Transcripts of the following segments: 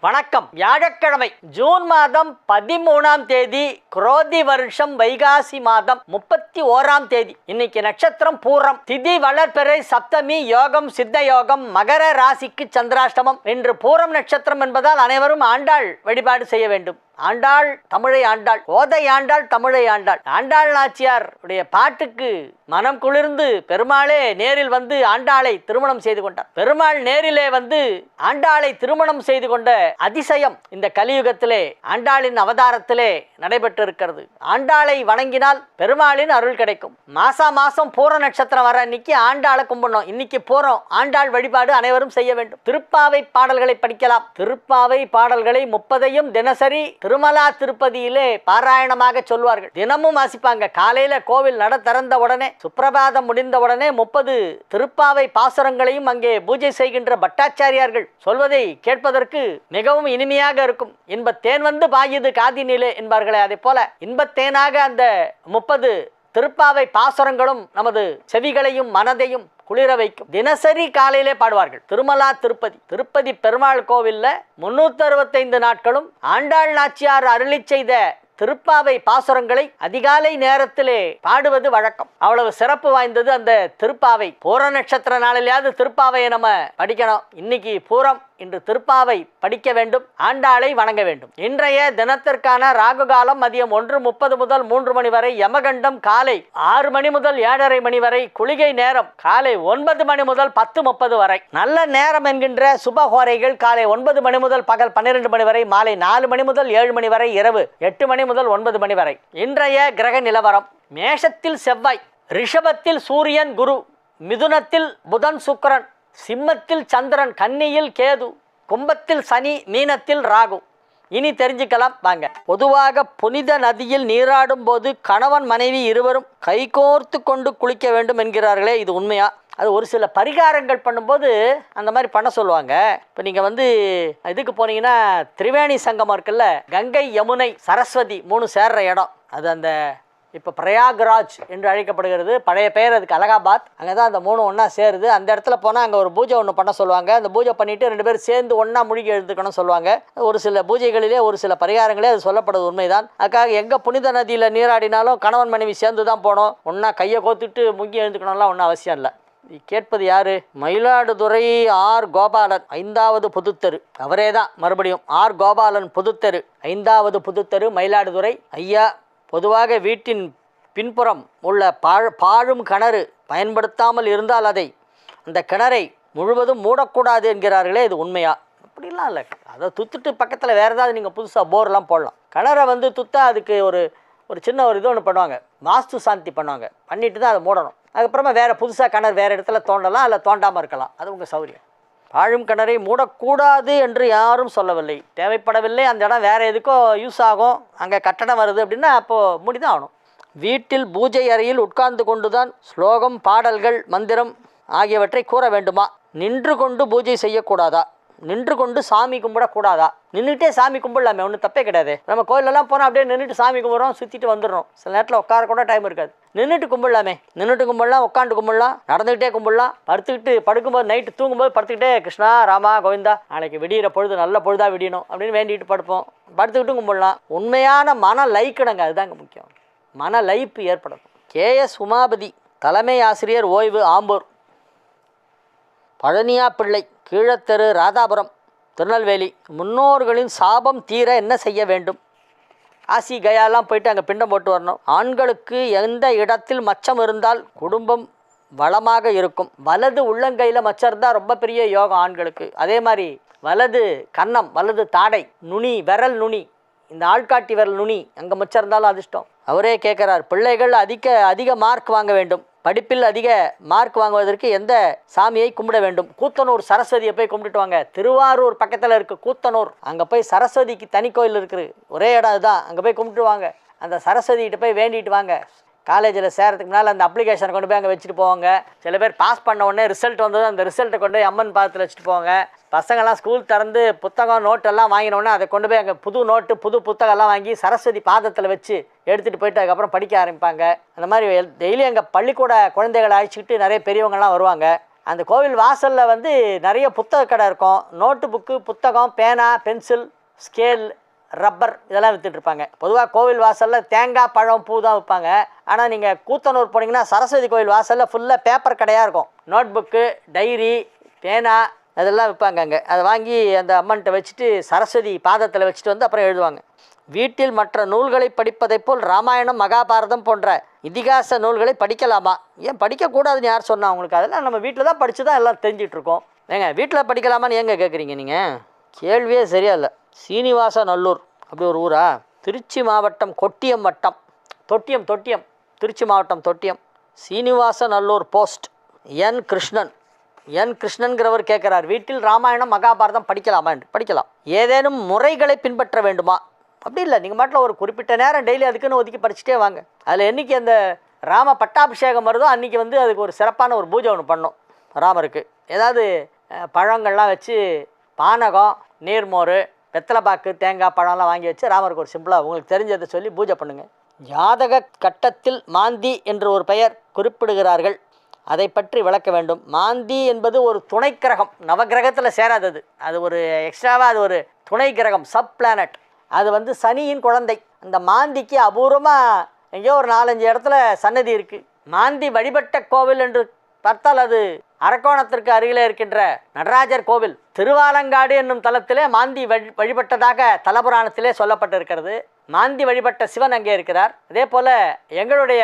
வணக்கம். வியாழக்கிழமை ஜூன் மாதம் 13ஆம் தேதி, குரோதி வருஷம் வைகாசி மாதம் 31ஆம் தேதி. இன்னைக்கு நட்சத்திரம் பூரம், திதி வளர்பிறை, சப்தமி, யோகம் சித்த யோகம், மகர ராசிக்கு சந்திராஷ்டமம். இன்று பூரம் நட்சத்திரம் என்பதால் அனைவரும் ஆண்டாள் வழிபாடு செய்ய வேண்டும். ஆண்டாள் தமிழை ஆண்டாள், ஓதை ஆண்டாள் தமிழை ஆண்டாள். ஆண்டாள் நாச்சியார் உடைய பாட்டுக்கு மனம் குளிர்ந்து பெருமாளே நேரில் வந்து ஆண்டாளை திருமணம் செய்து கொண்டார். பெருமாள் நேரிலே வந்து ஆண்டாளை திருமணம் செய்து கொண்ட அதிசயம் இந்த கலியுகத்திலே ஆண்டாளின் அவதாரத்திலே நடைபெற்றிருக்கிறது. ஆண்டாளை வணங்கினால் பெருமாளின் அருள் கிடைக்கும். மாசம் பூர நட்சத்திரம் வர இன்னைக்கு ஆண்டாளை கும்பிடணும். இன்னைக்கு பூரம், ஆண்டாள் வழிபாடு அனைவரும் செய்ய வேண்டும். திருப்பாவை பாடல்களை படிக்கலாம். திருப்பாவை பாடல்களை 30ஐயும் தினசரி திருமலா திருப்பதியிலே பாராயணமாக சொல்வார்கள். தினமும் வாசிப்பாங்க. காலையில கோவில் நட திறந்த உடனே, சுப்பிரபாதம் முடிந்த உடனே 30 திருப்பாவை பாசுரங்களையும் அங்கே பூஜை செய்கின்ற பட்டாச்சாரியார்கள் சொல்வதை கேட்பதற்கு மிகவும் இனிமையாக இருக்கும். இன்பத்தேன் வந்து பாயுது காதினிலே என்பார்களே, அதே போல இன்பத்தேனாக அந்த 30 திருப்பாவை பாசுரங்களும் நமது செவிகளையும் மனதையும் குளிர வைக்கும். தினசரி காலையிலே பாடுவார்கள். திருமலா திருப்பதி பெருமாள் கோவில்ல 365 நாட்களும் ஆண்டாள் நாச்சியார் அருளி செய்த திருப்பாவை பாசுரங்களை அதிகாலை நேரத்திலே பாடுவது வழக்கம். அவ்வளவு சிறப்பு வாய்ந்தது அந்த திருப்பாவை. பூர நட்சத்திர நாளிலேயாவது திருப்பாவையை நம்ம படிக்கணும். இன்னைக்கு பூரம், இன்று திருப்பாவை படிக்க வேண்டும், ஆண்டாளை வணங்க வேண்டும். இன்றைய தினத்திற்கான ராகு காலம் மதியம் 1:30 முதல் 3 மணி வரை, யமகண்டம் காலை 6 மணி முதல் 7:30 மணி வரை, குளிகை நேரம் காலை 9 மணி முதல் 10:30 வரை. நல்ல நேரம் என்கின்ற சுபஹோரைகள் காலை 9 மணி முதல் பகல் 12 மணி வரை, மாலை 4 மணி முதல் 7 மணி வரை, இரவு 8 மணி முதல் 9 மணி வரை. இன்றைய கிரக நிலவரம்: மேஷத்தில் செவ்வாய், ரிஷபத்தில் சூரியன் குரு, மிதுனத்தில் புதன் சுக்கிரன், சிம்மத்தில் சந்திரன், கன்னியில் கேது, கும்பத்தில் சனி, மீனத்தில் ராகு. இனி தெரிஞ்சுக்கலாம் வாங்க. பொதுவாக புனித நதியில் நீராடும் போது கணவன் மனைவி இருவரும் கைகோர்த்து கொண்டு குளிக்க வேண்டும் என்கிறார்களே, இது உண்மையா? அது ஒரு சில பரிகாரங்கள் பண்ணும்போது அந்த மாதிரி பண்ண சொல்லுவாங்க. இப்போ நீங்கள் வந்து இதுக்கு போனீங்கன்னா திரிவேணி சங்கமம் இருக்குல்ல, கங்கை யமுனை சரஸ்வதி 3 சேர்ற இடம், அது அந்த இப்போ பிரயாக்ராஜ் என்று அழைக்கப்படுகிறது. பழைய பெயர் அதுக்கு அலகாபாத். அங்கே தான் அந்த 3 ஒன்றா சேருது. அந்த இடத்துல போனால் அங்கே ஒரு பூஜை ஒன்று பண்ண சொல்லுவாங்க. அந்த பூஜை பண்ணிவிட்டு 2 பேரும் சேர்ந்து ஒன்றா மூழ்கி எழுதுக்கணும் சொல்லுவாங்க. ஒரு சில பூஜைகளிலே ஒரு சில பரிகாரங்களே அது சொல்லப்படுது உண்மைதான். அதுக்காக எங்கே புனித நதியில் நீராடினாலும் கணவன் மனைவி சேர்ந்து தான் போகணும். ஒன்றா கையை கோத்துட்டு முங்கி எழுந்துக்கணும்லாம் ஒன்றும் அவசியம் இல்லை. கேட்பது யாரு? மயிலாடுதுறை ஆர் கோபாலன், 5வது புதுத்தெரு. அவரே தான் மறுபடியும் ஆர் கோபாலன் புதுத்தெரு, 5வது புதுத்தெரு, மயிலாடுதுறை. ஐயா, பொதுவாக வீட்டின் பின்புறம் உள்ள பாழும் கிணறு பயன்படுத்தாமல் இருந்தால் அந்த கிணறை முழுவதும் மூடக்கூடாது என்கிறார்களே, இது உண்மையா? அப்படிலாம் இல்லை. அதை துத்துட்டு பக்கத்தில் வேறு ஏதாவது நீங்கள் புதுசாக போர்லாம் போடலாம். கிணறை வந்து துத்தா அதுக்கு ஒரு சின்ன இது ஒன்று பண்ணுவாங்க, வாஸ்து சாந்தி பண்ணுவாங்க. பண்ணிட்டு தான் அதை மூடணும். அதுக்கப்புறமா வேறு புதுசாக கிணறு வேறு இடத்துல தோண்டலாம், இல்லை தோண்டாமல் இருக்கலாம். அது உங்கள் சௌரியம். பாழும் கிணறை மூடக்கூடாது என்று யாரும் சொல்லவில்லை. தேவைப்படவில்லை, அந்த இடம் வேறு எதுக்கோ யூஸ் ஆகும், அங்கே கட்டடம் வருது அப்படின்னா அப்போது மூடி தான் ஆகணும். வீட்டில் பூஜை அறையில் உட்கார்ந்து கொண்டு தான் ஸ்லோகம், பாடல்கள், மந்திரம் ஆகியவற்றை கூற வேண்டுமா? நின்று கொண்டு பூஜை செய்யக்கூடாதா? நின்று கொண்டு சாமி கும்பிடக்கூடாதா? நின்றுட்டே சாமி கும்பிடலாமே, ஒன்றும் தப்பே கிடையாது. நம்ம கோயிலெல்லாம் போனால் அப்படியே நின்றுட்டு சாமி கும்பிட்றோம், சுற்றிட்டு வந்துடுறோம். சில நேரத்தில் உட்கார கூட டைம் இருக்காது. நின்றுட்டு கும்பிடலாமே. நின்றுட்டு கும்பிடலாம், உட்காந்து கும்பிடலாம், நடந்துக்கிட்டே கும்பிடலாம், படுத்துக்கிட்டு படுக்கும்போது, நைட்டு தூங்கும்போது படுத்துக்கிட்டே கிருஷ்ணா ராமா கோவிந்தா நாளைக்கு விடிகிற பொழுது நல்ல பொழுதாக விடியணும் அப்படின்னு வேண்டிட்டு படுப்போம். படுத்துக்கிட்டும் கும்பிடலாம். உண்மையான மன லைக்கணுங்க, அதுதாங்க முக்கியம். மன லைப்பு ஏற்படும். KS உமாபதி, தலைமை ஆசிரியர், ஓய்வு, ஆம்பூர். பழனியா பிள்ளை, கீழத்தெரு, ராதாபுரம், திருநெல்வேலி. முன்னோர்களின் சாபம் தீர என்ன செய்ய வேண்டும்? காசி கயாலாம் போயிட்டு அங்கே பிண்டம் போட்டு வரணும். ஆண்களுக்கு எந்த இடத்தில் மச்சம் இருந்தால் குடும்பம் வளமாக இருக்கும்? வலது உள்ளங்கையில் மச்சம் இருந்தால் ரொம்ப பெரிய யோகம் ஆண்களுக்கு. அதே மாதிரி வலது கன்னம், வலது தாடை நுனி, விரல் நுனி, இந்த ஆள்காட்டி விரல் நுனி அங்கே மச்சம் இருந்தாலும் அதிர்ஷ்டம். அவரே கேட்குறார், பிள்ளைகள் அதிக மார்க் வாங்க வேண்டும், படிப்பில் அதிக மார்க் வாங்குவதற்கு எந்த சாமியை கும்பிட வேண்டும்? கூத்தனூர் சரஸ்வதியை போய் கும்பிட்டுட்டு வாங்க. திருவாரூர் பக்கத்தில் இருக்குது கூத்தனூர், அங்கே போய் சரஸ்வதிக்கு தனி கோயில் இருக்குது. ஒரே இடம் இதுதான், அங்கே போய் கும்பிட்டு வாங்க. அந்த சரஸ்வதிகிட்ட போய் வேண்டிட்டு வாங்க. காலேஜில் சேரத்துக்கு முன்னால் அந்த அப்ளிகேஷனை கொண்டு போய் அங்கே வச்சுட்டு போவாங்க. சில பேர் பாஸ் பண்ண உடனே ரிசல்ட் வந்தது, அந்த ரிசல்ட்டை கொண்டு போய் அம்மன் பாதத்தில் வச்சுட்டு போவாங்க. பசங்கள்லாம் ஸ்கூல் திறந்து புத்தகம் நோட்டெல்லாம் வாங்கினோடனே அதை கொண்டு போய் அங்கே புது நோட்டு புது புத்தகம்லாம் வாங்கி சரஸ்வதி பாதத்தில் வச்சு எடுத்துகிட்டு போயிட்டு அதுக்கப்புறம் படிக்க ஆரம்பிப்பாங்க. அந்த மாதிரி டெய்லி எங்கள் பள்ளிக்கூட குழந்தைகளை அழைச்சிக்கிட்டு நிறைய பெரியவங்கள்லாம் வருவாங்க. அந்த கோவில் வாசலில் வந்து நிறைய புத்தக கடை இருக்கும். நோட்டு புக்கு, புத்தகம், பேனா, பென்சில், ஸ்கேல், ரப்பர் இதெல்லாம் விற்றுட்ருப்பாங்க. பொதுவாக கோவில் வாசலில் தேங்காய், பழம், பூ தான் விற்பாங்க. ஆனால் நீங்கள் கூத்தனூர் போனீங்கன்னா சரஸ்வதி கோவில் வாசலில் ஃபுல்லாக பேப்பர் கடையாக இருக்கும். நோட் புக்கு, டைரி, பேனா அதெல்லாம் விற்பாங்க அங்கே. அதை வாங்கி அந்த அம்மன்கிட்ட வச்சுட்டு சரஸ்வதி பாதத்தில் வச்சுட்டு வந்து அப்புறம் எழுதுவாங்க. வீட்டில் மற்ற நூல்களை படிப்பதைப் போல் ராமாயணம், மகாபாரதம் போன்ற இதிகாச நூல்களை படிக்கலாமா? ஏன் படிக்கக்கூடாதுன்னு யார் சொன்னா உங்களுக்கு? அதெல்லாம் நம்ம வீட்டில் தான் படித்து தான் எல்லாம் தெரிஞ்சிட்ருக்கோம். ஏங்க வீட்டில் படிக்கலாமான்னு ஏங்க கேட்குறீங்க நீங்கள்? கேள்வியே சரியா இல்லை. சீனிவாச நல்லூர் அப்படி ஒரு ஊரா? திருச்சி மாவட்டம் கொட்டியம் வட்டம், தொட்டியம் திருச்சி மாவட்டம் தொட்டியம். சீனிவாச நல்லூர் போஸ்ட் என் கிருஷ்ணன்கிறவர் கேட்குறார், வீட்டில் ராமாயணம், மகாபாரதம் படிக்கலாமா என்று. படிக்கலாம். ஏதேனும் முறைகளை பின்பற்ற வேண்டுமா? அப்படி இல்லை, நீங்கள் மாட்டில் ஒரு குறிப்பிட்ட நேரம் டெய்லி அதுக்குன்னு ஒதுக்கி படிச்சுட்டே வாங்க. அதில் என்றைக்கு அந்த ராம பட்டாபிஷேகம் வருதோ அன்றைக்கி வந்து அதுக்கு ஒரு சிறப்பான ஒரு பூஜை ஒன்று பண்ணோம் ராமருக்கு. ஏதாவது பழங்கள்லாம் வச்சு பானகம், நீர்மோர், வெத்தலைப்பாக்கு, தேங்காய், பழம்லாம் வாங்கி வச்சு ராமருக்கு ஒரு சிம்பிளாக உங்களுக்கு தெரிஞ்சதை சொல்லி பூஜை பண்ணுங்கள். ஜாதக கட்டத்தில் மாந்தி என்று ஒரு பெயர் குறிப்பிடுகிறார்கள், அதை பற்றி விளக்க வேண்டும். மாந்தி என்பது ஒரு துணை கிரகம், நவகிரகத்தில் சேராதது. அது ஒரு எக்ஸ்ட்ராவாக, அது ஒரு துணை கிரகம், சப் பிளானட். அது வந்து சனியின் குழந்தை. அந்த மாந்திக்கு அபூர்வமாக எங்கேயோ ஒரு 4-5 இடத்துல சன்னதி இருக்குது. மாந்தி வழிபட்ட கோவில் என்று பார்த்தால் அது அரக்கோணத்திற்கு அருகிலே இருக்கின்ற நடராஜர் கோவில். திருவாலங்காடு என்னும் தலத்திலே மாந்தி வழிபட்டதாக தலபுராணத்திலே சொல்லப்பட்டிருக்கிறது. மாந்தி வழிபட்ட சிவன் அங்கே இருக்கிறார். அதே போல் எங்களுடைய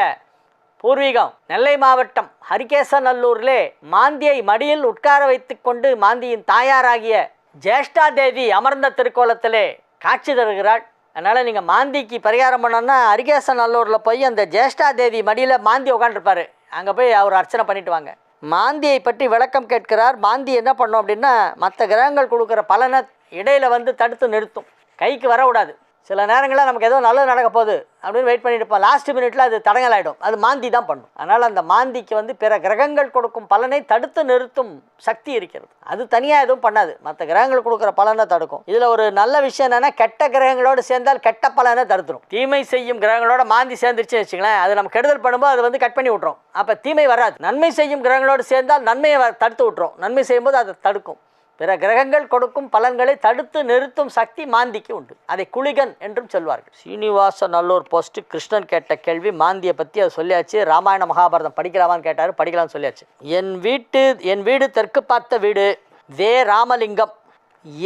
பூர்வீகம் நெல்லை மாவட்டம் ஹரிகேசநல்லூரிலே மாந்தியை மடியில் உட்கார வைத்து கொண்டு மாந்தியின் தாயாராகிய ஜேஷ்டா தேவி அமர்ந்த திருக்கோலத்திலே காட்சி தருகிறாள். அதனால் நீங்கள் மாந்திக்கு பரிகாரம் பண்ணோன்னா ஹரிகேசநல்லூரில் போய் அந்த ஜேஷ்டா தேவி மடியில் மாந்தி உட்காந்துருப்பார், அங்கே போய் அவர் அர்ச்சனை பண்ணிட்டு வாங்க. மாந்தியை பற்றி விளக்கம் கேட்கிறார். மாந்தி என்ன பண்ணும் அப்படின்னா, மற்ற கிரகங்கள் கொடுக்குற பலனை இடையில் வந்து தடுத்து நிறுத்தும், கைக்கு வரக்கூடாது. சில நேரங்களில் நமக்கு ஏதோ நல்லது நடக்க போகுது அப்படின்னு வெயிட் பண்ணிட்டு இருப்போம், லாஸ்ட் மினிட்ல அது தடங்கலாயிடும். அது மாந்தி தான் பண்ணும். அதனால் அந்த மாந்திக்கு வந்து பிற கிரகங்கள் கொடுக்கும் பலனை தடுத்து நிறுத்தும் சக்தி இருக்கிறது. அது தனியாக எதுவும் பண்ணாது, மற்ற கிரகங்கள் கொடுக்குற பலனை தடுக்கும். இதில் ஒரு நல்ல விஷயம் என்னென்னா, கெட்ட கிரகங்களோடு சேர்ந்தால் கெட்ட பலனை தடுத்துடும். தீமை செய்யும் கிரகங்களோட மாந்தி சேர்ந்துருச்சுன்னு வச்சுங்களேன், அது நம்ம கெடுதல் பண்ணும்போது அது வந்து கட் பண்ணி விட்ரும், அப்போ தீமை வராது. நன்மை செய்யும் கிரகங்களோடு சேர்ந்தால் நன்மையை தடுத்து விட்ரும், நன்மை செய்யும்போது அதை தடுக்கும். பிற கிரகங்கள் கொடுக்கும் பலன்களை தடுத்து நிறுத்தும் சக்தி மாந்திக்கு உண்டு. அதை குளிகன் என்றும் சொல்வார்கள். சீனிவாச நல்லூர் போஸ்ட் கிருஷ்ணன் கேட்ட கேள்வி மாந்தியை பற்றி அதை சொல்லியாச்சு. ராமாயண மகாபாரதம் படிக்கலாமான்னு கேட்டார், படிக்கலாம்னு சொல்லியாச்சு. என் வீடு தெற்கு பார்த்த வீடு. வே ராமலிங்கம்,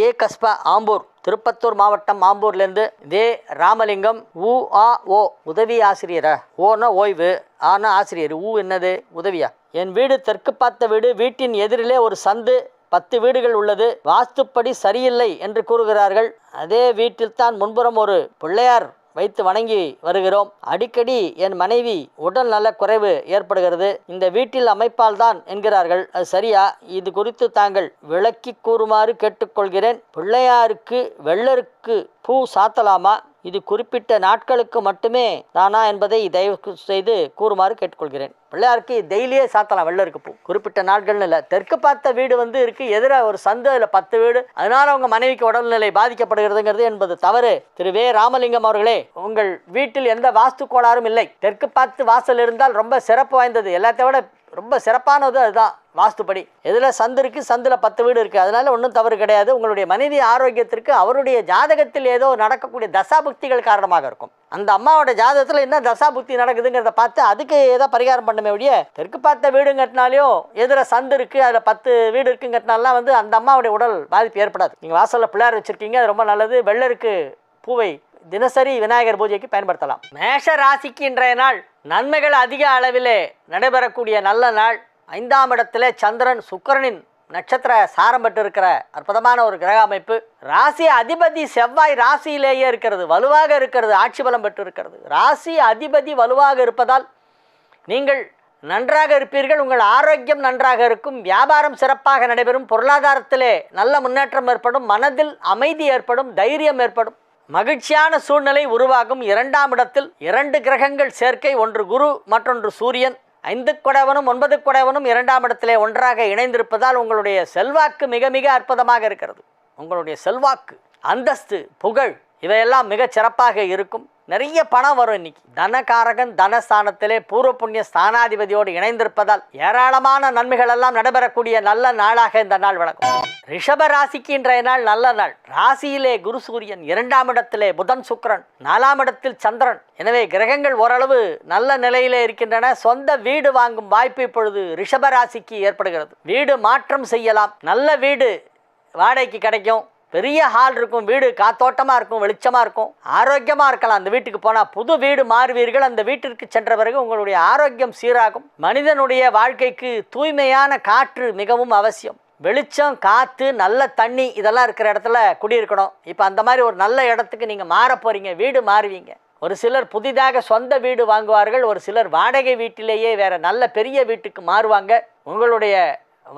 ஏ கஸ்பா, ஆம்பூர், திருப்பத்தூர் மாவட்டம் ஆம்பூர்லேருந்து வே ராமலிங்கம். ஓ உதவி ஆசிரியரா? ஓனா ஓய்வு, ஆனா ஆசிரியர். என்னது உதவியா? என் வீடு தெற்கு பார்த்த வீடு. வீட்டின் எதிரிலே ஒரு சந்து, 10 வீடுகள் உள்ளது. வாஸ்துப்படி சரியில்லை என்று கூறுகிறார்கள். அதே வீட்டில்தான் முன்புறம் ஒரு பிள்ளையார் வைத்து வணங்கி வருகிறோம். அடிக்கடி என் மனைவி உடல் நல குறைவு ஏற்படுகிறது. இந்த வீட்டில் அமைப்பால் தான் என்கிறார்கள். அது சரியா? இது குறித்து தாங்கள் விளக்கி கூறுமாறு கேட்டுக்கொள்கிறேன். பிள்ளையாருக்கு வெள்ளருக்கு பூ சாத்தலாமா? இது குறிப்பிட்ட நாட்களுக்கு மட்டுமே தானா என்பதை தயவு செய்து கூறுமாறு கேட்டுக்கொள்கிறேன். பிள்ளையாருக்கு டெய்லியே சாத்தலாம் வெள்ளருக்கு பூ, குறிப்பிட்ட நாட்கள்னு இல்லை. தெற்கு பார்த்த வீடு வந்து இருக்குது, எதிராக ஒரு சந்து, அதில் 10 வீடு. அதனால் அவங்க மனைவிக்கு உடல்நிலை பாதிக்கப்படுகிறதுங்கிறது என்பது தவறு. திரு வே ராமலிங்கம் அவர்களே, உங்கள் வீட்டில் எந்த வாஸ்து கோளாறும் இல்லை. தெற்கு பார்த்து வாசல் இருந்தால் ரொம்ப சிறப்பு வாய்ந்தது. எல்லாத்த விட ரொம்ப சிறப்பானது அதுதான் வாஸ்துப்படி. எதில் சந்து இருக்குது, சந்தில் 10 வீடு இருக்குது, அதனால ஒன்றும் தவறு கிடையாது. உங்களுடைய மனைவி ஆரோக்கியத்திற்கு அவருடைய ஜாதகத்தில் ஏதோ நடக்கக்கூடிய தசாபுக்திகள் காரணமாக இருக்கும். அந்த அம்மாவோட ஜாதகத்தில் என்ன தசாபுக்தி நடக்குதுங்கிறத பார்த்து அதுக்கு ஏதோ பரிகாரம் பண்ணுமே ஒழிய, தெற்கு பார்த்த வீடுங்கிறதுனாலையும் எதில் சந்து இருக்குது, அதில் 10 வீடு இருக்குங்கிறதுனாலாம் வந்து அந்த அம்மாவுடைய உடல் பாதிப்பு ஏற்படாது. நீங்கள் வாசலில் பிள்ளையார் வச்சுருக்கீங்க, அது ரொம்ப நல்லது. வெள்ளருக்கு பூவை தினசரி விநாயகர் பூஜைக்கு பயன்படுத்தலாம். மேஷ ராசிக்கு இன்றைய நாள் நன்மைகள் அதிக அளவிலே நடைபெறக்கூடிய நல்ல நாள். 5ஆம் இடத்துல சந்திரன் சுக்கிரனின் நட்சத்திர சாரம் பெற்று இருக்கிற அற்புதமான ஒரு கிரக அமைப்பு. ராசி அதிபதி செவ்வாய் ராசியிலேயே இருக்கிறது, வலுவாக இருக்கிறது, ஆட்சி பலம் பெற்று இருக்கிறது. ராசி அதிபதி வலுவாக இருப்பதால் நீங்கள் நன்றாக இருப்பீர்கள், உங்கள் ஆரோக்கியம் நன்றாக இருக்கும், வியாபாரம் சிறப்பாக நடைபெறும், பொருளாதாரத்திலே நல்ல முன்னேற்றம் ஏற்படும், மனதில் அமைதி ஏற்படும், தைரியம் ஏற்படும், மகிழ்ச்சியான சூழ்நிலை உருவாகும். 2ஆம் இடத்தில் 2 கிரகங்கள் சேர்க்கை, ஒன்று குரு மற்றொன்று சூரியன். 5 குடைவனும் 9 குடைவனும் 2ஆம் இடத்திலே ஒன்றாக இணைந்திருப்பதால் உங்களுடைய செல்வாக்கு மிக மிக அற்புதமாக இருக்கிறது. உங்களுடைய செல்வாக்கு, அந்தஸ்து, புகழ் இவையெல்லாம் மிகச் சிறப்பாக இருக்கும். நிறைய பணம் வரும். இன்னைக்கு தனகாரகன் தனஸ்தானத்திலே பூர்வ புண்ணிய ஸ்தானாதிபதியோடு இணைந்திருப்பதால் ஏராளமான நன்மைகள் எல்லாம் நடைபெறக்கூடிய நல்ல நாளாக இந்த நாள் விளக்கும். ரிஷப ராசிக்கு இன்றைய நாள் நல்ல நாள். ராசியிலே குரு சூரியன், 2ஆம் இடத்திலே புதன் சுக்கிரன், 4ஆம் இடத்தில் சந்திரன். எனவே கிரகங்கள் ஓரளவு நல்ல நிலையிலே இருக்கின்றன. சொந்த வீடு வாங்கும் வாய்ப்பு இப்பொழுது ரிஷப ராசிக்கு ஏற்படுகிறது. வீடு மாற்றம் செய்யலாம். நல்ல வீடு வாடகைக்கு கிடைக்கும். பெரிய ஹால் இருக்கும். வீடு காத்தோட்டமாக இருக்கும், வெளிச்சமாக இருக்கும், ஆரோக்கியமாக இருக்கலாம். அந்த வீட்டுக்கு போனால் புது வீடு மாறுவீர்கள். அந்த வீட்டிற்கு சென்ற பிறகு உங்களுடைய ஆரோக்கியம் சீராகும். மனிதனுடைய வாழ்க்கைக்கு தூய்மையான காற்று மிகவும் அவசியம். வெளிச்சம், காற்று, நல்ல தண்ணி இதெல்லாம் இருக்கிற இடத்துல குடியிருக்கணும். இப்போ அந்த மாதிரி ஒரு நல்ல இடத்துக்கு நீங்கள் மாற போகிறீங்க, வீடு மாறுவீங்க. ஒரு சிலர் புதிதாக சொந்த வீடு வாங்குவார்கள். ஒரு சிலர் வாடகை வீட்டிலேயே வேறு நல்ல பெரிய வீட்டுக்கு மாறுவாங்க. உங்களுடைய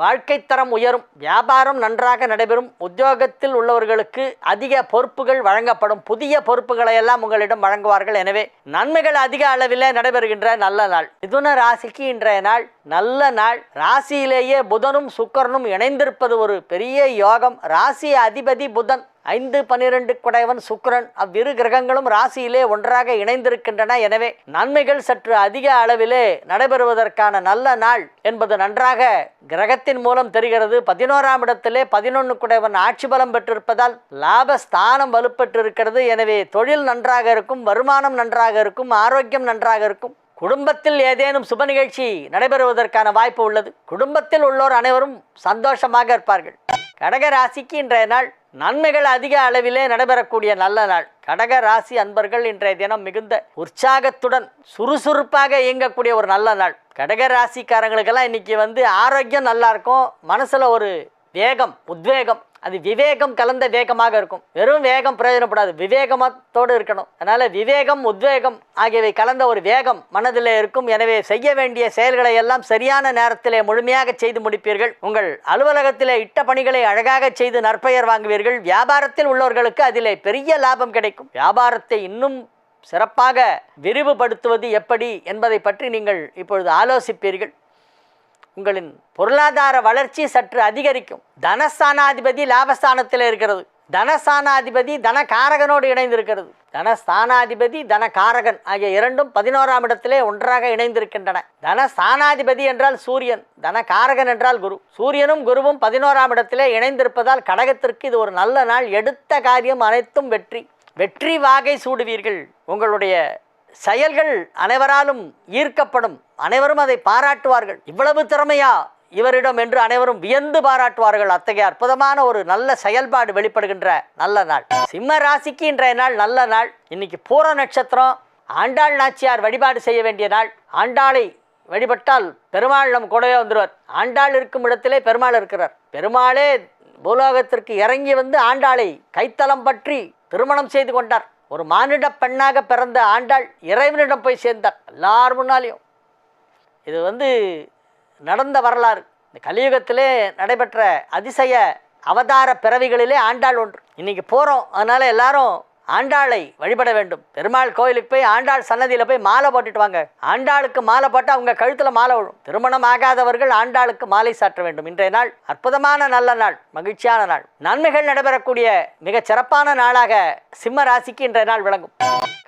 வாழ்க்கை தரம் உயரும். வியாபாரம் நன்றாக நடைபெறும். உத்தியோகத்தில் உள்ளவர்களுக்கு அதிக பொறுப்புகள் வழங்கப்படும். புதிய பொறுப்புகளை எல்லாம் உங்களிடம் வழங்குவார்கள். எனவே நன்மைகள் அதிக அளவில் நடைபெறுகின்ற நல்ல நாள். மிதுன ராசிக்கு இன்றைய நாள் நல்ல நாள். ராசியிலேயே புதனும் சுக்கிரனும் இணைந்திருப்பது ஒரு பெரிய யோகம். ராசி அதிபதி புதன், 5, 12 குடையவன் சுக்கிரன், அவ்விரு கிரகங்களும் ராசியிலே ஒன்றாக இணைந்திருக்கின்றன. எனவே நன்மைகள் சற்று அதிக அளவிலே நடைபெறுவதற்கான நல்ல நாள் என்பது நன்றாக கிரகத்தின் மூலம் தெரிகிறது. 11ஆம் இடத்திலே 11 குடையவன் ஆட்சி பலம் பெற்றிருப்பதால் லாபஸ்தானம் வலுப்பெற்றிருக்கிறது. எனவே தொழில் நன்றாக இருக்கும், வருமானம் நன்றாக இருக்கும், ஆரோக்கியம் நன்றாக இருக்கும். குடும்பத்தில் ஏதேனும் சுப நிகழ்ச்சி நடைபெறுவதற்கான வாய்ப்பு உள்ளது. குடும்பத்தில் உள்ளோர் அனைவரும் சந்தோஷமாக இருப்பார்கள். கடக ராசிக்கு இன்றைய நாள் நன்மைகள் அதிக அளவிலே நடைபெறக்கூடிய நல்ல நாள். கடக ராசி அன்பர்கள் இன்றைய தினம் மிகுந்த உற்சாகத்துடன் சுறுசுறுப்பாக இயங்கக்கூடிய ஒரு நல்ல நாள். கடக ராசிக்காரங்களுக்கெல்லாம் இன்னைக்கு ஆரோக்கியம் நல்லா இருக்கும். மனசுல ஒரு வேகம், உத்வேகம், அது விவேகம் கலந்த வேகமாக இருக்கும். வெறும் வேகம் பிரயோஜனப்படாது, விவேகத்தோடு இருக்கணும். அதனால் விவேகம், உத்வேகம் ஆகியவை கலந்த ஒரு வேகம் மனதில் இருக்கும். எனவே செய்ய வேண்டிய செயல்களை எல்லாம் சரியான நேரத்திலே முழுமையாக செய்து முடிப்பீர்கள். உங்கள் அலுவலகத்திலே இட்ட பணிகளை அழகாக செய்து நற்பெயர் வாங்குவீர்கள். வியாபாரத்தில் உள்ளவர்களுக்கு அதிலே பெரிய லாபம் கிடைக்கும். வியாபாரத்தை இன்னும் சிறப்பாக விரிவுபடுத்துவது எப்படி என்பதை பற்றி நீங்கள் இப்பொழுது ஆலோசிப்பீர்கள். உங்களின் பொருளாதார வளர்ச்சி சற்று அதிகரிக்கும். தனஸ்தானாதிபதி லாபஸ்தானத்தில் இருக்கிறது. தனஸ்தானாதிபதி தனகாரகனோடு இணைந்திருக்கிறது. தனஸ்தானாதிபதி தனகாரகன் ஆகிய இரண்டும் 11ஆம் இடத்திலே ஒன்றாக இணைந்திருக்கின்றன. தனஸ்தானாதிபதி என்றால் சூரியன், தனகாரகன் என்றால் குரு. சூரியனும் குருவும் 11ஆம் இடத்திலே இணைந்திருப்பதால் கடகத்திற்கு இது ஒரு நல்ல நாள். எடுத்த காரியம் அனைத்தும் வெற்றி. வெற்றி வாகை சூடுவீர்கள். உங்களுடைய செயல்கள் அனைவராலும் ஈர்க்கப்படும். அனைவரும் அதை பாராட்டுவார்கள். இவ்வளவு திறமையா இவரிடம் என்று அனைவரும் வியந்து பாராட்டுவார்கள். அத்தகைய அற்புதமான ஒரு நல்ல செயல்பாடு வெளிப்படுகின்ற நல்ல நாள். சிம்ம ராசிக்கு இன்றைய நாள் நல்ல நாள். இன்னைக்கு பூர நட்சத்திரம். ஆண்டாள் நாச்சியார் வழிபாடு செய்ய வேண்டிய நாள். ஆண்டாளை வழிபட்டால் பெருமாள் நம் கூடவே வந்துடுவார். ஆண்டாள் இருக்கும் இடத்திலே பெருமாள் இருக்கிறார். பெருமாளே பூலோகத்திற்கு இறங்கி ஆண்டாளை கைத்தலம் பற்றி திருமணம் செய்து கொண்டார். ஒரு மானிட பெண்ணாக பிறந்த ஆண்டாள் இறைவனிடம் போய் சேர்ந்தார் எல்லார் முன்னாலேயும். இது நடந்த வரலாறு. இந்த கலியுகத்திலே நடைபெற்ற அதிசய அவதார பிறவிகளிலே ஆண்டாள் ஒன்று. இன்னைக்கு போகிறோம், அதனால் எல்லாரும் ஆண்டாளை வழிபட வேண்டும். பெருமாள் கோயிலுக்கு போய் ஆண்டாள் சன்னதியில் போய் மாலை போட்டுட்டு வாங்க. ஆண்டாளுக்கு மாலை போட்டு அவங்க கழுத்தில் மாலை விழும். திருமணம் ஆகாதவர்கள் ஆண்டாளுக்கு மாலை சாற்ற வேண்டும். இன்றைய நாள் அற்புதமான நல்ல நாள், மகிழ்ச்சியான நாள். நன்மைகள் நடைபெறக்கூடிய மிகச் சிறப்பான நாளாக சிம்ம ராசிக்கு இன்றைய நாள் விளங்கும்.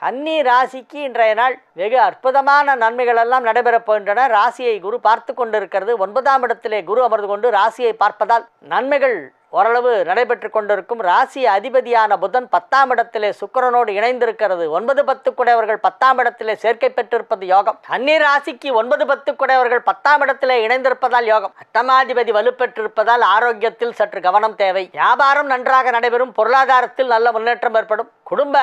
கன்னி ராசிக்கு இன்றைய நாள் வெகு அற்புதமான நன்மைகள் எல்லாம் நடைபெறப் போகின்றன. ராசியை குரு பார்த்து கொண்டிருக்கிறது. 9ஆம் இடத்திலே குரு அமர்ந்து கொண்டு ராசியை பார்ப்பதால் நன்மைகள் ஓரளவு நடைபெற்று கொண்டிருக்கும். ராசி அதிபதியான புதன் 10ஆம் இடத்திலே சுக்கிரனோடு இணைந்திருக்கிறது. 9, 10 குடையவர்கள் 10ஆம் இடத்திலே சேர்க்கை பெற்றிருப்பது யோகம். கன்னி ராசிக்கு 9, 10 குடையவர்கள் 10ஆம் இடத்திலே இணைந்திருப்பதால் யோகம். அட்டமாதிபதி வலுப்பெற்றிருப்பதால் ஆரோக்கியத்தில் சற்று கவனம் தேவை. வியாபாரம் நன்றாக நடைபெறும். பொருளாதாரத்தில் நல்ல முன்னேற்றம் ஏற்படும். குடும்ப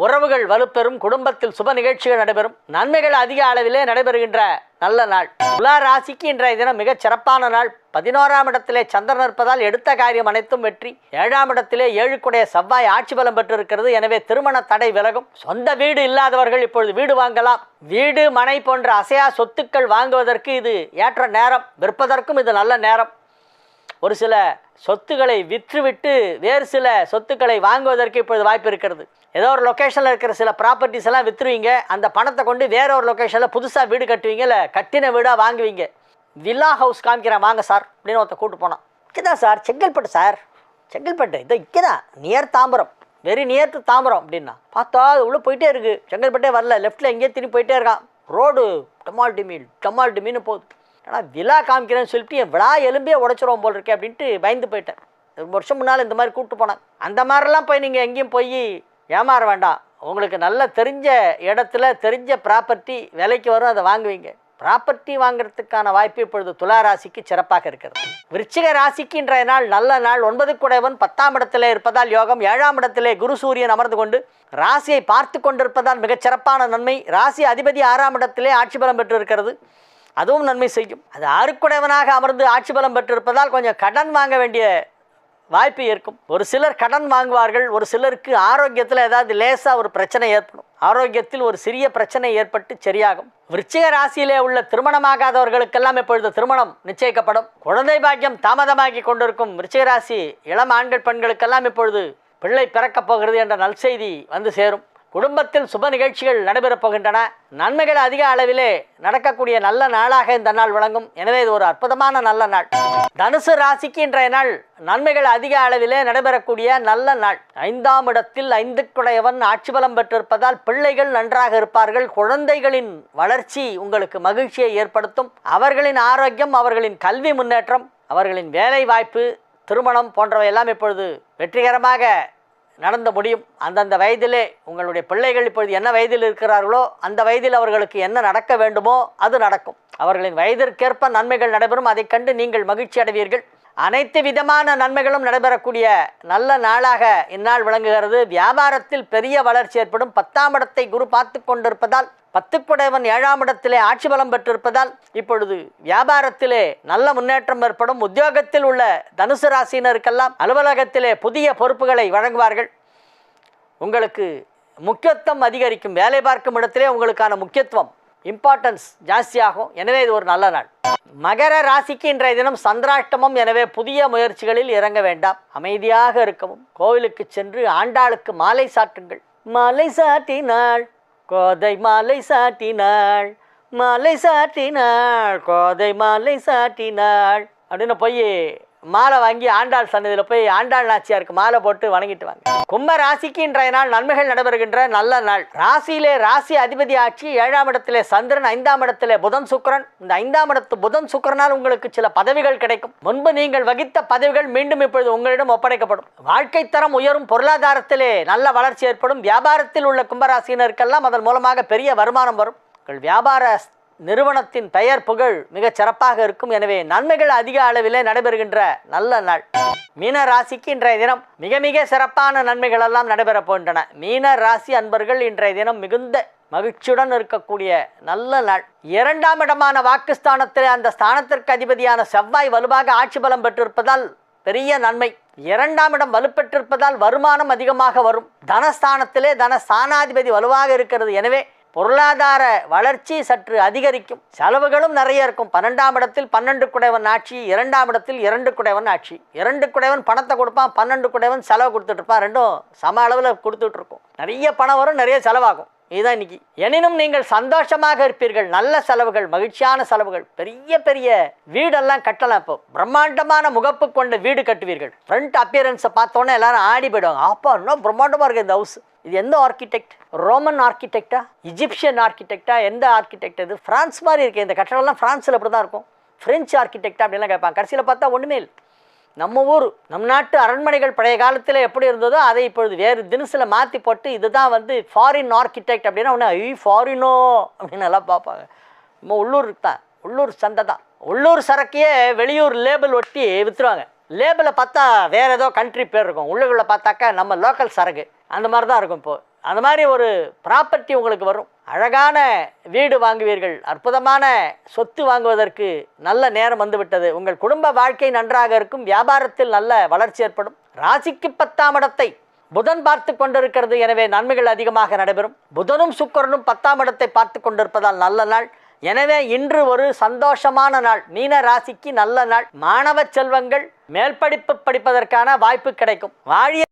உறவுகள் வலுப்பெறும். குடும்பத்தில் சுப நிகழ்ச்சிகள் நடைபெறும். நன்மைகள் அதிக அளவிலே நடைபெறுகின்ற நல்ல நாள். துலா ராசிக்கு இன்றைய தினம் மிகச் சிறப்பான நாள். 11ஆம் இடத்திலே சந்திரன் இருப்பதால் எடுத்த காரியம் அனைத்தும் வெற்றி. 7ஆம் இடத்திலே 7 குடைய செவ்வாய் ஆட்சி பலம் பெற்றிருக்கிறது. எனவே திருமண தடை விலகும். சொந்த வீடு இல்லாதவர்கள் இப்பொழுது வீடு வாங்கலாம். வீடு, மனை போன்ற அசையா சொத்துக்கள் வாங்குவதற்கு இது ஏற்ற நேரம். விற்பதற்கும் இது நல்ல நேரம். ஒரு சில சொத்துக்களை விற்றுவிட்டு வேறு சில சொத்துக்களை வாங்குவதற்கு இப்பொழுது வாய்ப்பு இருக்கிறது. ஏதோ ஒரு லொக்கேஷனில் இருக்கிற சில ப்ராப்பர்ட்டிஸ் எல்லாம் விற்றுவீங்க. அந்த பணத்தை கொண்டு வேற ஒரு லொக்கேஷனில் புதுசாக வீடு கட்டுவீங்க. இல்லை கட்டின வீடாக வாங்குவீங்க. வில்லா ஹவுஸ் காமிக்கிறேன் வாங்க சார் அப்படின்னு ஒருத்தர் கூப்பிட்டு போனான். இங்கே தான் சார், செங்கல்பட்டு சார், செங்கல்பட்டு இதோ இங்கே தான் near Tambaram. Very near to Tambaram அப்படின்னா. பார்த்தா அது உள்ளே போயிட்டே இருக்குது, செங்கல்பட்டே வரல, லெஃப்ட்டில் எங்கேயே திரும்பி போயிட்டே இருக்கான். ரோடு டமால் டிமின்னு போகுது. ஆனால் விழா காமிக்கிறேன்னு சொல்லிட்டு என் விழா எலும்பே உடச்சிருவோம் போல் இருக்கே அப்படின்ட்டு பயந்து போயிட்டேன். 2 வருஷம் முன்னால் இந்த மாதிரி கூப்பிட்டு போனாங்க. அந்த மாதிரிலாம் போய் நீங்கள் எங்கேயும் போய் ஏமாற வேண்டாம். உங்களுக்கு நல்ல தெரிஞ்ச இடத்துல தெரிஞ்ச ப்ராப்பர்ட்டி விலைக்கு வரும், அதை வாங்குவீங்க. ப்ராப்பர்ட்டி வாங்குறதுக்கான வாய்ப்பு இப்பொழுது துலா ராசிக்கு சிறப்பாக இருக்கிறது. விருச்சிக ராசிக்கு இன்றைய நாள் நல்ல நாள். 9 குடைவன் 10ஆம் இடத்திலே இருப்பதால் யோகம். 7ஆம் இடத்திலே குரு சூரியன் அமர்ந்து கொண்டு ராசியை பார்த்து கொண்டிருப்பதால் மிகச்சிறப்பான நன்மை. ராசி அதிபதி 6ஆம் இடத்திலே ஆட்சி பலம் பெற்று இருக்கிறது, அதுவும் நன்மை செய்யும். அது 6 குடைவனாக அமர்ந்து ஆட்சி பலம் பெற்றிருப்பதால் கொஞ்சம் கடன் வாங்க வேண்டிய வாய்ப்பு இருக்கும். ஒரு சிலர் கடன் வாங்குவார்கள். ஒரு சிலருக்கு ஆரோக்கியத்தில் ஏதாவது லேசாக ஒரு பிரச்சனை ஏற்படும். ஆரோக்கியத்தில் ஒரு சிறிய பிரச்சனை ஏற்பட்டு சரியாகும். விருச்சிக ராசியிலே உள்ள திருமணமாகாதவர்களுக்கெல்லாம் இப்பொழுது திருமணம் நிச்சயிக்கப்படும். குழந்தை பாக்கியம் தாமதமாகி கொண்டிருக்கும் விருச்சிக ராசி இளம் ஆண்கள் பெண்களுக்கெல்லாம் இப்பொழுது பிள்ளை பிறக்கப் போகிறது என்ற நல்செய்தி வந்து சேரும். குடும்பத்தில் சுப நிகழ்ச்சிகள் நடைபெறப் போகின்றன. நன்மைகள் அதிக அளவிலே நடக்கக்கூடிய நல்ல நாளாக இந்த நாள் விளங்கும். எனவே இது ஒரு அற்புதமான நல்ல நாள். தனுசு ராசிக்கு இன்றைய நாள் நன்மைகள் அதிக அளவிலே நடைபெறக்கூடிய நல்ல நாள். 5ஆம் இடத்தில் 5 குடையவன் ஆட்சி பலம் பெற்றிருப்பதால் பிள்ளைகள் நன்றாக இருப்பார்கள். குழந்தைகளின் வளர்ச்சி உங்களுக்கு மகிழ்ச்சியை ஏற்படுத்தும். அவர்களின் ஆரோக்கியம், அவர்களின் கல்வி முன்னேற்றம், அவர்களின் வேலை வாய்ப்பு, திருமணம் போன்றவை எல்லாம் இப்பொழுது வெற்றிகரமாக நடந்த முடியும். அந்தந்த வயதிலே உங்களுடைய பிள்ளைகள் இப்பொழுது என்ன வயதில் இருக்கிறார்களோ அந்த வயதில் அவர்களுக்கு என்ன நடக்க வேண்டுமோ அது நடக்கும். அவர்களின் வயதிற்கேற்ப நன்மைகள் நடைபெறும். அதை கண்டு நீங்கள் மகிழ்ச்சி அடைவீர்கள். அனைத்து விதமான நன்மைகளும் நடைபெறக்கூடிய நல்ல நாளாக இந்நாள் விளங்குகிறது. வியாபாரத்தில் பெரிய வளர்ச்சி ஏற்படும். 10ஆம் இடத்தை குரு பார்த்து கொண்டிருப்பதால் 10 குடைவன் 7ஆம் இடத்திலே ஆட்சி பலம் பெற்றிருப்பதால் இப்பொழுது வியாபாரத்திலே நல்ல முன்னேற்றம் ஏற்படும். உத்தியோகத்தில் உள்ள தனுசு ராசியினருக்கெல்லாம் அலுவலகத்திலே புதிய பொறுப்புகளை வழங்குவார்கள். உங்களுக்கு முக்கியத்துவம் அதிகரிக்கும். வேலை பார்க்கும் இடத்திலே உங்களுக்கான முக்கியத்துவம் இம்பார்ட்டன்ஸ் ஜாஸ்தியாகும். எனவே இது ஒரு நல்ல நாள். மகர ராசிக்கு இன்றைய தினம் சந்திராஷ்டமம். எனவே புதிய முயற்சிகளில் இறங்க வேண்டாம். அமைதியாக இருக்கவும். கோவிலுக்கு சென்று ஆண்டாளுக்கு மாலை சாட்டுங்கள். மாலை சாட்டினாள் கோதை மாலை சாட்டினாள், மாலை சாட்டினாள் கோதை மாலை சாட்டினாள் அப்படின்னு போய் மாலை வாங்கி ஆண்டாள் சன்னதியில் போய் ஆண்டாள் நாச்சியாருக்கு மாலை போட்டு வணங்கிட்டு வாங்க. கும்ப ராசிக்கு இன்றைய நாள் நன்மைகள் நடைபெறுகின்ற நல்ல நாள். ராசியிலே ராசி அதிபதி ஆட்சி. 7ஆம் இடத்திலே சந்திரன், 5ஆம் இடத்திலே புதன் சுக்கிரன். இந்த 5ஆம் இடத்து புதன் சுக்கிரனால் உங்களுக்கு சில பதவிகள் கிடைக்கும். முன்பு நீங்கள் வகித்த பதவிகள் மீண்டும் இப்பொழுது உங்களிடம் ஒப்படைக்கப்படும். வாழ்க்கை தரம் உயரும். பொருளாதாரத்திலே நல்ல வளர்ச்சி ஏற்படும். வியாபாரத்தில் உள்ள கும்பராசியினருக்கெல்லாம் அதன் மூலமாக பெரிய வருமானம் வரும். உங்கள் வியாபார நிறுவனத்தின் பெயர் புகழ் மிகச் சிறப்பாக இருக்கும். எனவே நன்மைகள் அதிக அளவிலே நடைபெறுகின்ற நல்ல நாள். மீன ராசிக்கு இன்றைய தினம் மிக மிக சிறப்பான நன்மைகள் எல்லாம் நடைபெறப் போகின்றன. மீன ராசி அன்பர்கள் இன்றைய தினம் மிகுந்த மகிழ்ச்சியுடன் இருக்கக்கூடிய நல்ல நாள். 2ஆம் இடமான வாக்குஸ்தானத்திலே அந்த ஸ்தானத்திற்கு அதிபதியான செவ்வாய் வலுவாக ஆட்சி பலம் பெற்றிருப்பதால் பெரிய நன்மை. 2ஆம் இடம் வலுப்பெற்றிருப்பதால் வருமானம் அதிகமாக வரும். தனஸ்தானத்திலே தனஸ்தானாதிபதி வலுவாக இருக்கிறது. எனவே பொருளாதார வளர்ச்சி சற்று அதிகரிக்கும். செலவுகளும் நிறைய இருக்கும். 12ஆம் இடத்தில் 12 குடைவன் ஆட்சி. 2ஆம் இடத்தில் 2 குடைவன் ஆட்சி. 2 குடைவன் பணத்தை கொடுப்பான், 12 குடைவன் செலவு கொடுத்துட்டு இருப்பான். ரெண்டும் சம அளவில் கொடுத்துட்டு இருக்கும். நிறைய பணம் வரும், நிறைய செலவாகும். இதுதான் இன்னைக்கு. எனினும் நீங்கள் சந்தோஷமாக இருப்பீர்கள். நல்ல செலவுகள், மகிழ்ச்சியான செலவுகள். பெரிய பெரிய வீடெல்லாம் கட்டலாம். இப்போ பிரம்மாண்டமான முகப்பு கொண்ட வீடு கட்டுவீர்கள். ஃப்ரண்ட் அப்பியரன்ஸை பார்த்தோன்னே எல்லாரும் ஆடி போயிடுவாங்க. அப்பா இன்னும் பிரம்மாண்டமாக இருக்குது இந்த ஹவுஸ். இது எந்த ஆர்கிடெக்ட்? ரோமன் ஆர்கிடெக்டா, இஜிப்சியன் ஆர்கிடெக்டா, எந்த ஆர்கிடெக்ட்? இது ஃப்ரான்ஸ் மாதிரி இருக்குது. இந்த கட்டடம்லாம் ஃப்ரான்ஸில் அப்படி தான் இருக்கும். ஃப்ரெஞ்சு ஆர்கிடெக்டா அப்படின்லாம் கேட்பாங்க. கடைசியில் பார்த்தா ஒன்றுமே இல்லை. நம்ம ஊர், நம் நாட்டு அரண்மனைகள் பழைய காலத்தில் எப்படி இருந்ததோ அதை இப்பொழுது வேறு தினசில் மாற்றி போட்டு இதுதான் வந்து ஃபாரின் ஆர்கிடெக்ட் அப்படின்னா ஒன்று ஃபாரினோ அப்படின்னு எல்லாம் பார்ப்பாங்க. நம்ம உள்ளூருக்கு தான், உள்ளூர் சந்தை தான். உள்ளூர் சரக்கையே வெளியூர் லேபிள் ஒட்டி விற்றுருவாங்க. லேபிளை பார்த்தா வேறு ஏதோ கண்ட்ரி பேர் இருக்கும், உள்ளுக்குள்ளே பார்த்தாக்கா நம்ம லோக்கல் சரக்கு. அந்த மாதிரி தான் இருக்கும். இப்போது அந்த மாதிரி ஒரு ப்ராப்பர்ட்டி உங்களுக்கு வரும். அழகான வீடு வாங்குவீர்கள். அற்புதமான சொத்து வாங்குவதற்கு நல்ல நேரம் வந்துவிட்டது. உங்கள் குடும்ப வாழ்க்கை நன்றாக இருக்கும். வியாபாரத்தில் நல்ல வளர்ச்சி ஏற்படும். ராசிக்கு 10ஆம் இடத்தை புதன் பார்த்து கொண்டிருக்கிறது. எனவே நன்மைகள் அதிகமாக நடைபெறும். புதனும் சுக்கிரனும் 10ஆம் இடத்தை பார்த்து கொண்டிருப்பதால் நல்ல நாள். எனவே இன்று ஒரு சந்தோஷமான நாள். மீன ராசிக்கு நல்ல நாள். மாணவ செல்வங்கள் மேல் படிப்பு படிப்பதற்கான வாய்ப்பு கிடைக்கும். வாழிய